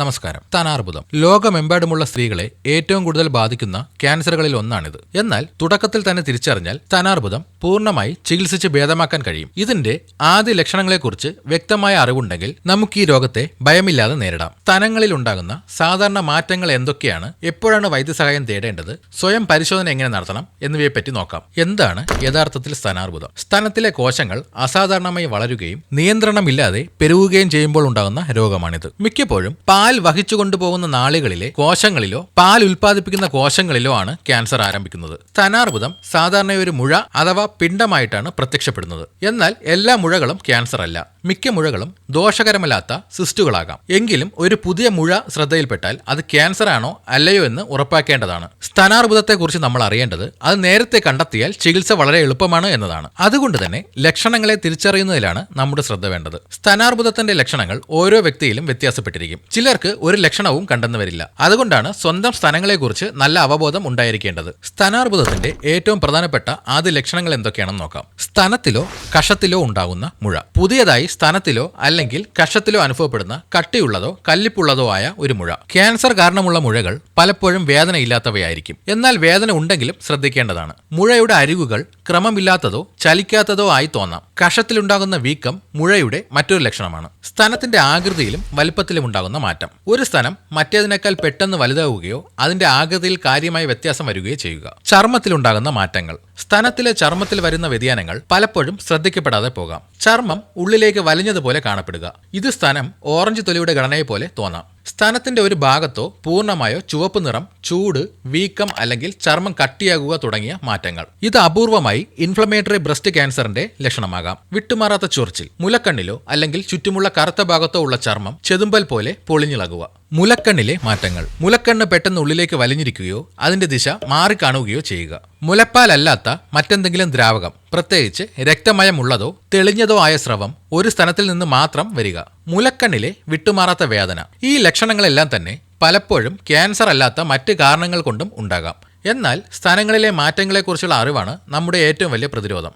നമസ്കാരം. സ്ഥാനാർബുദം ലോകമെമ്പാടുമുള്ള സ്ത്രീകളെ ഏറ്റവും കൂടുതൽ ബാധിക്കുന്ന ക്യാൻസറുകളിൽ ഒന്നാണിത്. എന്നാൽ തുടക്കത്തിൽ തന്നെ തിരിച്ചറിഞ്ഞാൽ സ്ഥാനാർബുദം പൂർണ്ണമായി ചികിത്സിച്ച് ഭേദമാക്കാൻ കഴിയും. ഇതിന്റെ ആദ്യ ലക്ഷണങ്ങളെക്കുറിച്ച് വ്യക്തമായ അറിവുണ്ടെങ്കിൽ നമുക്ക് ഈ രോഗത്തെ ഭയമില്ലാതെ നേരിടാം. സ്തനങ്ങളിൽ ഉണ്ടാകുന്ന സാധാരണ മാറ്റങ്ങൾ എന്തൊക്കെയാണ്, എപ്പോഴാണ് വൈദ്യസഹായം തേടേണ്ടത്, സ്വയം പരിശോധന എങ്ങനെ നടത്തണം എന്നിവയെപ്പറ്റി നോക്കാം. എന്താണ് യഥാർത്ഥത്തിൽ സ്ഥാനാർബുദം? സ്തനത്തിലെ കോശങ്ങൾ അസാധാരണമായി വളരുകയും നിയന്ത്രണമില്ലാതെ പെരുകുകയും ചെയ്യുമ്പോൾ ഉണ്ടാകുന്ന രോഗമാണിത്. മിക്കപ്പോഴും പാൽ വഹിച്ചു കൊണ്ടുപോകുന്ന നാളികളിലെ കോശങ്ങളിലോ പാൽ ഉൽപ്പാദിപ്പിക്കുന്ന കോശങ്ങളിലോ ആണ് ക്യാൻസർ ആരംഭിക്കുന്നത്. സ്ഥാനാർബുദം സാധാരണ ഒരു മുഴ അഥവാ പിണ്ഡമായിട്ടാണ് പ്രത്യക്ഷപ്പെടുന്നത്. എന്നാൽ എല്ലാ മുഴകളും ക്യാൻസർ അല്ല. മിക്ക മുഴകളും ദോഷകരമല്ലാത്ത സിസ്റ്റുകളാകാം. എങ്കിലും ഒരു പുതിയ മുഴ ശ്രദ്ധയിൽപ്പെട്ടാൽ അത് ക്യാൻസർ ആണോ അല്ലയോ എന്ന് ഉറപ്പാക്കേണ്ടതാണ്. സ്ഥാനാർബുദത്തെക്കുറിച്ച് നമ്മൾ അറിയേണ്ടത് അത് നേരത്തെ കണ്ടെത്തിയാൽ ചികിത്സ വളരെ എളുപ്പമാണ് എന്നതാണ്. അതുകൊണ്ട് തന്നെ ലക്ഷണങ്ങളെ തിരിച്ചറിയുന്നതിലാണ് നമ്മുടെ ശ്രദ്ധ വേണ്ടത്. സ്ഥാനാർബുദത്തിന്റെ ലക്ഷണങ്ങൾ ഓരോ വ്യക്തിയിലും വ്യത്യാസപ്പെട്ടിരിക്കും. ചിലർക്ക് ഒരു ലക്ഷണവും കണ്ടെന്ന് വരില്ല. അതുകൊണ്ടാണ് സ്വന്തം സ്തനങ്ങളെക്കുറിച്ച് നല്ല അവബോധം ഉണ്ടായിരിക്കേണ്ടത്. സ്ഥാനാർബുദത്തിന്റെ ഏറ്റവും പ്രധാനപ്പെട്ട ആദ്യ ലക്ഷണങ്ങൾ എന്തൊക്കെയാണെന്ന് നോക്കാം. സ്തനത്തിലോ കഷത്തിലോ ഉണ്ടാകുന്ന മുഴ. പുതിയതായി സ്തനത്തിലോ അല്ലെങ്കിൽ കഷത്തിലോ അനുഭവപ്പെടുന്ന കട്ടിയുള്ളതോ കല്ലിപ്പുള്ളതോ ആയ ഒരു മുഴ. ക്യാൻസർ കാരണമുള്ള മുഴകൾ പലപ്പോഴും വേദനയില്ലാത്തവയായിരിക്കും. എന്നാൽ വേദന ഉണ്ടെങ്കിലും ശ്രദ്ധിക്കേണ്ടതാണ്. മുഴയുടെ അരികുകൾ ക്രമമില്ലാത്തതോ ചലിക്കാത്തതോ ആയി തോന്നാം. കഷത്തിലുണ്ടാകുന്ന വീക്കം മുഴയുടെ മറ്റൊരു ലക്ഷണമാണ്. സ്തനത്തിന്റെ ആകൃതിയിലും വലുപ്പത്തിലും ഉണ്ടാകുന്ന മാറ്റം. ഒരു സ്തനം മറ്റേതിനേക്കാൾ പെട്ടെന്ന് വലുതാവുകയോ അതിന്റെ ആകൃതിയിൽ കാര്യമായ വ്യത്യാസം വരികയോ ചെയ്യുക. ചർമ്മത്തിലുണ്ടാകുന്ന മാറ്റങ്ങൾ. സ്തനത്തിലെ ചർമ്മത്തിൽ വരുന്ന വ്യതിയാനങ്ങൾ പലപ്പോഴും ശ്രദ്ധിക്കപ്പെടാതെ പോകാം. ചർമ്മം ഉള്ളിലേക്ക് വലിഞ്ഞതുപോലെ കാണപ്പെടുക. ഇത് സ്തനം ഓറഞ്ച് തൊലിയുടെ ഘടനയെ പോലെ തോന്നാം. സ്തനത്തിന്റെ ഒരു ഭാഗത്തോ പൂർണ്ണമായോ ചുവപ്പ് നിറം, ചൂട്, വീക്കം അല്ലെങ്കിൽ ചർമ്മം കട്ടിയാകുക തുടങ്ങിയ മാറ്റങ്ങൾ. ഇത് അപൂർവമായി ഇൻഫ്ലമേറ്ററി ബ്രസ്റ്റ് ക്യാൻസറിന്റെ ലക്ഷണമാകാം. വിട്ടുമാറാത്ത ചൊറിച്ചിൽ. മുലക്കണ്ണിലോ അല്ലെങ്കിൽ ചുറ്റുമുള്ള കറുത്ത ഭാഗത്തോ ഉള്ള ചർമ്മം ചെതുമ്പൽ പോലെ പൊളിഞ്ഞിളകുക. മുലക്കണ്ണിലെ മാറ്റങ്ങൾ. മുലക്കണ്ണ് പെട്ടെന്ന് ഉള്ളിലേക്ക് വലിഞ്ഞിരിക്കുകയോ അതിന്റെ ദിശ മാറിക്കാണുകയോ ചെയ്യുക. മുലപ്പാലല്ലാത്ത മറ്റെന്തെങ്കിലും ദ്രാവകം, പ്രത്യേകിച്ച് രക്തമയമുള്ളതോ തെളിഞ്ഞതോ ആയ സ്രവം ഒരു സ്ഥലത്തിൽ നിന്ന് മാത്രം വരിക. മുലക്കണ്ണിലെ വിട്ടുമാറാത്ത വേദന. ഈ ലക്ഷണങ്ങളെല്ലാം തന്നെ പലപ്പോഴും ക്യാൻസർ അല്ലാത്ത മറ്റ് കാരണങ്ങൾ കൊണ്ടും ഉണ്ടാകാം. എന്നാൽ സ്തനങ്ങളിലെ മാറ്റങ്ങളെക്കുറിച്ചുള്ള അറിവാണ് നമ്മുടെ ഏറ്റവും വലിയ പ്രതിരോധം.